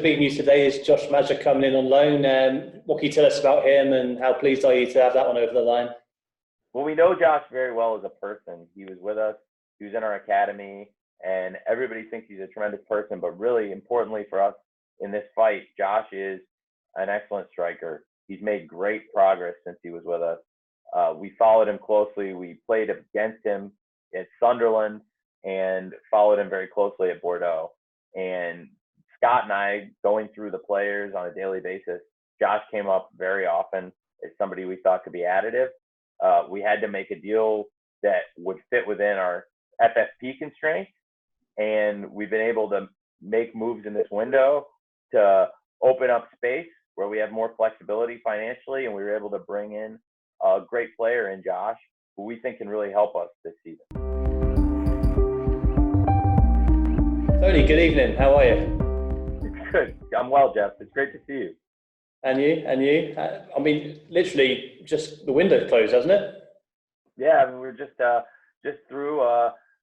the big news today is Josh Maja coming in on loan. What can you tell us about him, and how pleased are you to have that one over the line? Well, we know Josh very well as a person. He was with us. He was in our academy, and everybody thinks he's a tremendous person. But really importantly for us in this fight, Josh is an excellent striker. He's made great progress since he was with us. We followed him closely. We played against him at Sunderland and followed him very closely at Bordeaux. And Scott and I, going through the players on a daily basis, Josh came up very often as somebody we thought could be additive. We had to make a deal that would fit within our FFP constraints, and we've been able to make moves in this window to open up space where we have more flexibility financially, and we were able to bring in a great player in Josh, who we think can really help us this season. Tony, good evening. How are you? Good. I'm well, Jeff. It's great to see you. And you? And you? I mean, literally, just the window closed, hasn't it? Yeah, I mean, we're just through.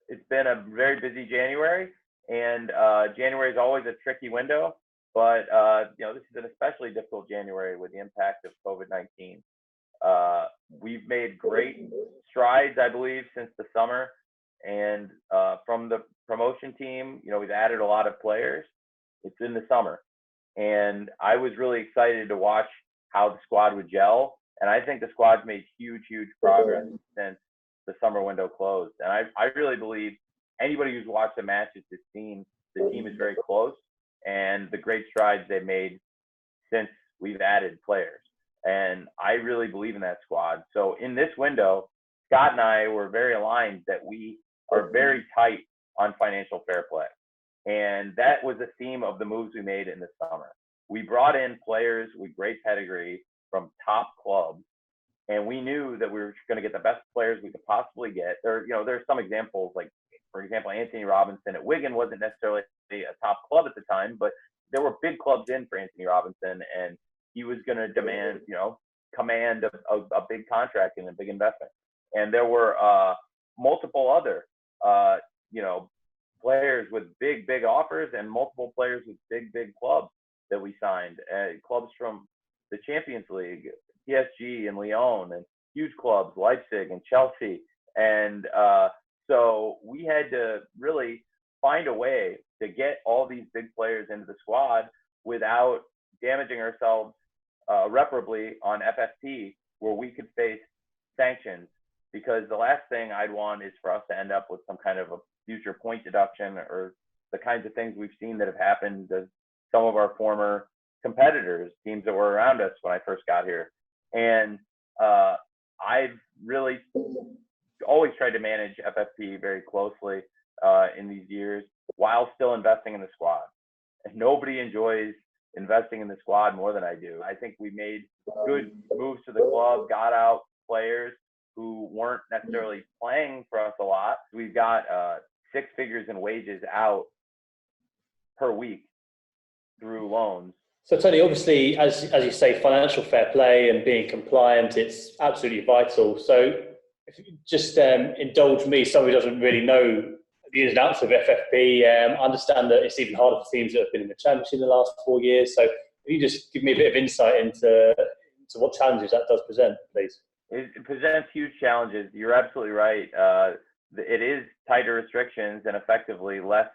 It's been a very busy January, and January is always a tricky window. But this is an especially difficult January with the impact of COVID-19. We've made great strides, I believe, since the summer, and from the promotion team, we've added a lot of players. It's in the summer, and I was really excited to watch how the squad would gel, and I think the squad's made huge progress since the summer window closed. And I really believe anybody who's watched the matches has seen the team is very close, and the great strides they've made since we've added players. And I really believe in that squad. So in this window, Scott and I were very aligned that we are very tight on financial fair play. And that was the theme of the moves we made in the summer. We brought in players with great pedigree from top clubs, and we knew that we were going to get the best players we could possibly get. There's some examples, like, for example, Antonee Robinson at Wigan wasn't necessarily a top club at the time, but there were big clubs in for Antonee Robinson, and he was going to demand, command a big contract and a big investment. And there were multiple other, players with big offers, and multiple players with big clubs that we signed, clubs from the Champions League, PSG and Lyon, and huge clubs, Leipzig and Chelsea. And so we had to really find a way to get all these big players into the squad without damaging ourselves irreparably on FFP, where we could face sanctions. Because the last thing I'd want is for us to end up with some kind of a future point deduction, or the kinds of things we've seen that have happened to some of our former competitors, teams that were around us when I first got here. And I've really always tried to manage FFP very closely in these years, while still investing in the squad. And nobody enjoys investing in the squad more than I do. I think we made good moves to the club, got out players who weren't necessarily playing for us a lot. We've got 6 figures in wages out per week through loans. So, Tony, obviously, as you say, financial fair play and being compliant, it's absolutely vital. So if you just indulge me, somebody who doesn't really know the ins and outs of FFP, I understand that it's even harder for teams that have been in the Championship in the last 4 years. So if you just give me a bit of insight into what challenges that does present, please. It presents huge challenges. You're absolutely right. It is tighter restrictions and effectively less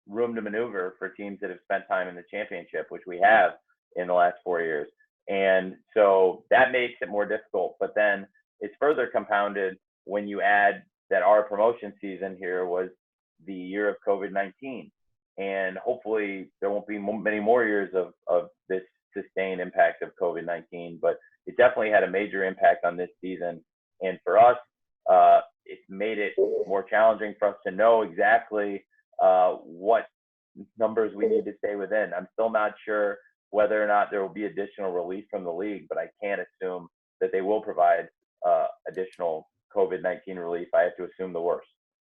room to maneuver for teams that have spent time in the Championship, which we have in the last 4 years. And so that makes it more difficult. But then it's further compounded when you add that our promotion season here was the year of COVID-19. And hopefully there won't be many more years of this sustained impact of COVID-19, but it definitely had a major impact on this season. And for us, it's made it more challenging for us to know exactly what numbers we need to stay within. I'm still not sure whether or not there will be additional relief from the league, but I can't assume that they will provide additional COVID-19 relief. I have to assume the worst.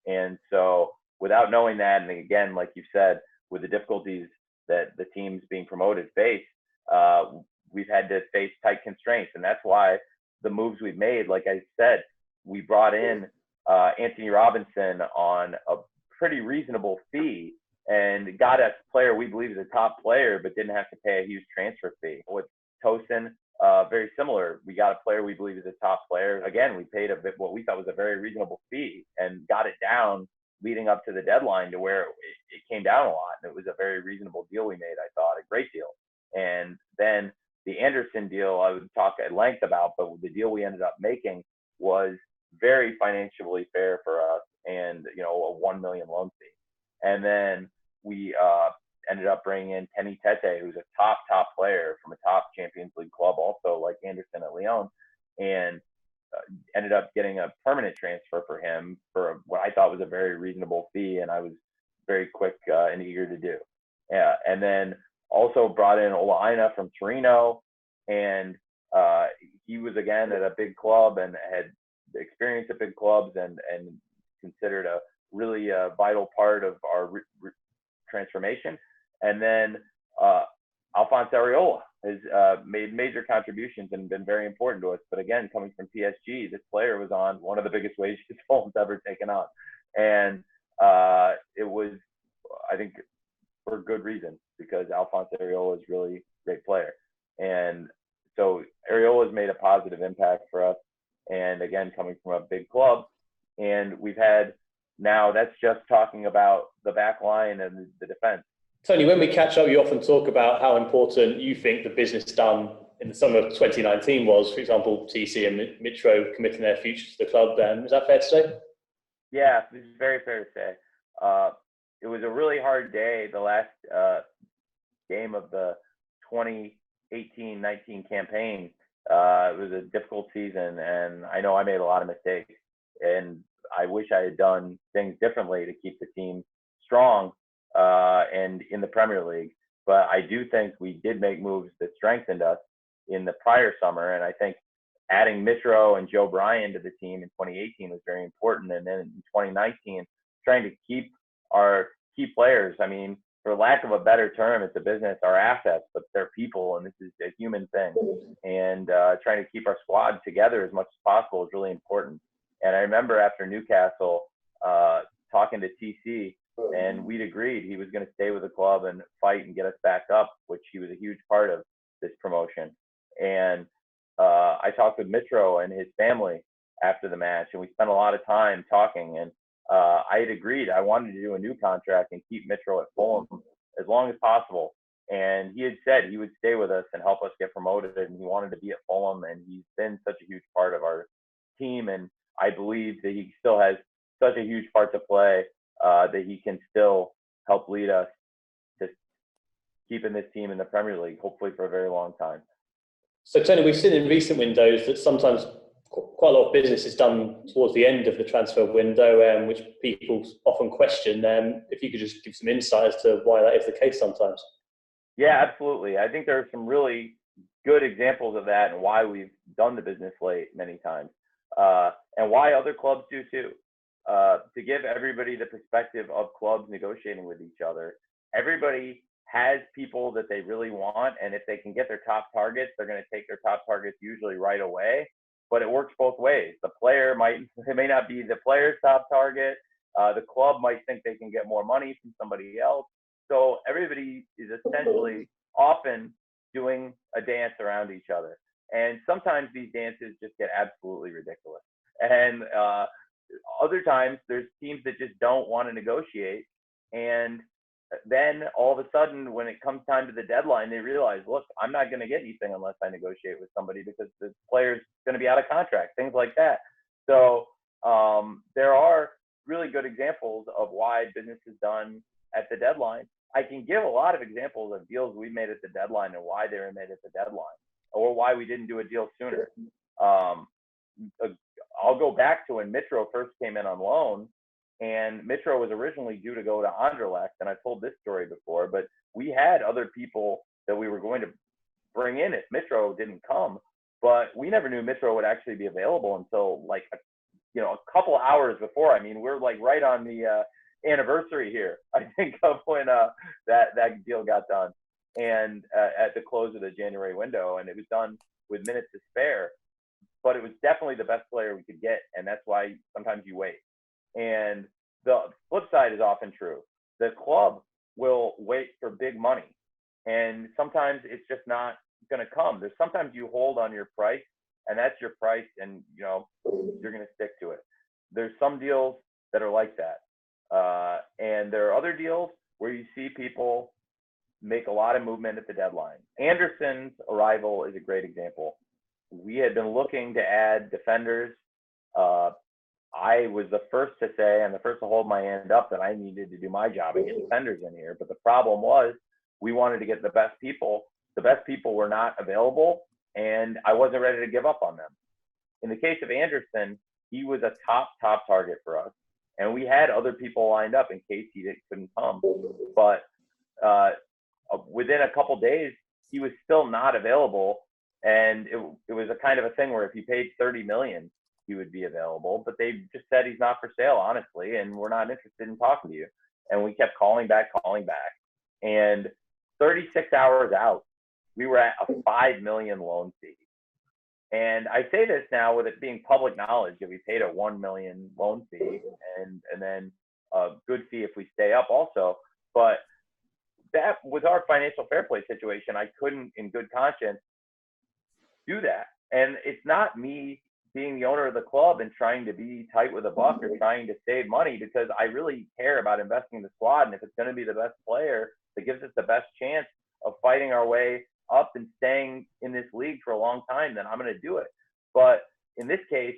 And so without knowing that, and again, like you said, with the difficulties that the teams being promoted face, we've had to face tight constraints. And that's why the moves we've made, like I said, we brought in Antonee Robinson on a pretty reasonable fee, and got a player we believe is a top player, but didn't have to pay a huge transfer fee. With Tosin, very similar. We got a player we believe is a top player. Again, we paid a bit what we thought was a very reasonable fee and got it down leading up to the deadline to where it came down a lot. And it was a very reasonable deal we made, I thought, a great deal. And then the Anderson deal I would talk at length about, but the deal we ended up making was very financially fair for us, and a 1 million loan fee. And then we ended up bringing in Kenny Tete, who's a top player from a top Champions League club, also like Anderson at Lyon, and ended up getting a permanent transfer for him for what I thought was a very reasonable fee, and I was very quick and eager to do. Yeah, and then also brought in Ola Aina from Torino, and he was again at a big club and had experience at big clubs and considered a really vital part of our transformation. And then Alphonse Areola has made major contributions and been very important to us. But again, coming from PSG, this player was on one of the biggest wages Fulham's ever taken on. And it was, I think, for good reason, because Alphonse Areola is really a great player. And so Areola has made a positive impact for us. And again, coming from a big club. And we've had, now that's just talking about the back line and the defense. Tony, when we catch up, you often talk about how important you think the business done in the summer of 2019 was. For example, TC and Mitro committing their futures to the club. Is that fair to say? Yeah, it's very fair to say. It was a really hard day, the last game of the 2018-19 campaign. It was a difficult season, and I know I made a lot of mistakes. And I wish I had done things differently to keep the team strong and in the Premier League. But I do think we did make moves that strengthened us in the prior summer. And I think adding Mitro and Joe Bryan to the team in 2018 was very important. And then in 2019, trying to keep our key players, I mean, for lack of a better term, it's a business, our assets, but they're people, and this is a human thing. And trying to keep our squad together as much as possible is really important. And I remember after Newcastle talking to TC, and we'd agreed he was going to stay with the club and fight and get us back up, which he was a huge part of this promotion. And I talked with Mitro and his family after the match, and we spent a lot of time talking. And I had agreed I wanted to do a new contract and keep Mitro at Fulham as long as possible. And he had said he would stay with us and help us get promoted, and he wanted to be at Fulham, and he's been such a huge part of our team. And I believe that he still has such a huge part to play, that he can still help lead us to keeping this team in the Premier League, hopefully for a very long time. So, Tony, we've seen in recent windows that sometimes quite a lot of business is done towards the end of the transfer window, which people often question. If you could just give some insight as to why that is the case sometimes. Yeah, absolutely. I think there are some really good examples of that and why we've done the business late many times, and why other clubs do too. To give everybody the perspective of clubs negotiating with each other, everybody has people that they really want, and if they can get their top targets, they're going to take their top targets usually right away. But it works both ways. The player it may not be the player's top target. The club might think they can get more money from somebody else. So everybody is essentially often doing a dance around each other. And sometimes these dances just get absolutely ridiculous. And other times there's teams that just don't want to negotiate. And then all of a sudden, when it comes time to the deadline, they realize, look, I'm not going to get anything unless I negotiate with somebody because the player's going to be out of contract, things like that. So there are really good examples of why business is done at the deadline. I can give a lot of examples of deals we made at the deadline and why they were made at the deadline, or why we didn't do a deal sooner. I'll go back to when Mitro first came in on loan. And Mitro was originally due to go to Anderlecht, and I've told this story before, but we had other people that we were going to bring in if Mitro didn't come, but we never knew Mitro would actually be available until like a couple hours before. I mean, we're like right on the anniversary here, I think, of when that deal got done, and at the close of the January window, and it was done with minutes to spare. But it was definitely the best player we could get, and that's why sometimes you wait. And the flip side is often true. The club will wait for big money. And sometimes it's just not going to come. There's sometimes you hold on your price, and that's your price, and you're going to stick to it. There's some deals that are like that. And there are other deals where you see people make a lot of movement at the deadline. Anderson's arrival is a great example. We had been looking to add defenders. I was the first to say and the first to hold my hand up that I needed to do my job and get defenders in here. But the problem was we wanted to get the best people. The best people were not available, and I wasn't ready to give up on them. In the case of Anderson, he was a top target for us. And we had other people lined up in case he couldn't come. But within a couple days, he was still not available. And it was a kind of a thing where if you paid $30 million, he would be available. But they just said he's not for sale, honestly, and we're not interested in talking to you. And we kept calling back. And 36 hours out, we were at a $5 million loan fee. And I say this now with it being public knowledge that we paid a $1 million loan fee and then a good fee if we stay up also. But that was our financial fair play situation. I couldn't in good conscience do that. And it's not me being the owner of the club and trying to be tight with a buck or trying to save money, because I really care about investing in the squad. And if it's going to be the best player that gives us the best chance of fighting our way up and staying in this league for a long time, then I'm going to do it. But in this case,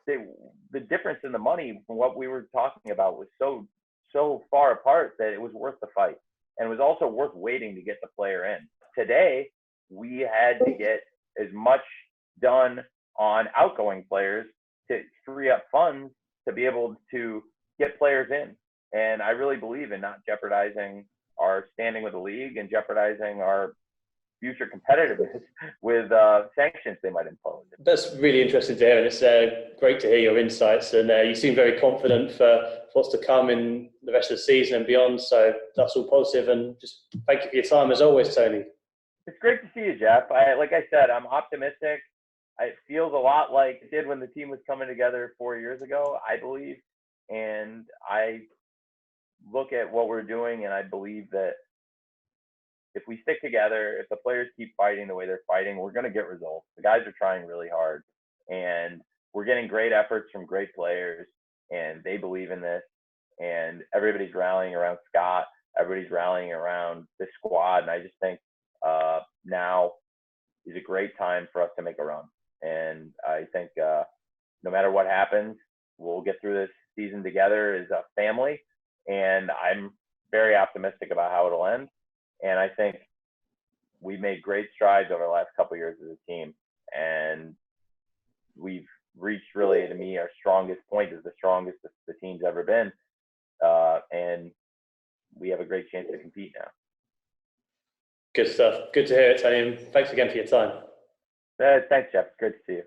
the difference in the money from what we were talking about was so far apart that it was worth the fight. And it was also worth waiting to get the player in. Today, we had to get as much done on outgoing players to free up funds to be able to get players in. And I really believe in not jeopardizing our standing with the league and jeopardizing our future competitiveness with sanctions they might impose. That's really interesting to hear, and it's great to hear your insights. And you seem very confident for what's to come in the rest of the season and beyond. So that's all positive. And just thank you for your time as always, Tony. It's great to see you, Jeff. Like I said, I'm optimistic. It feels a lot like it did when the team was coming together 4 years ago, I believe. And I look at what we're doing, and I believe that if we stick together, if the players keep fighting the way they're fighting, we're going to get results. The guys are trying really hard, and we're getting great efforts from great players, and they believe in this. And everybody's rallying around Scott. Everybody's rallying around this squad. And I just think now is a great time for us to make a run. And I think no matter what happens, we'll get through this season together as a family. And I'm very optimistic about how it'll end. And I think we've made great strides over the last couple of years as a team. And we've reached, really, to me, our strongest point is the strongest the team's ever been. And we have a great chance to compete now. Good stuff. Good to hear it, Tony. Thanks again for your time. Thanks, Jeff. Good to see you.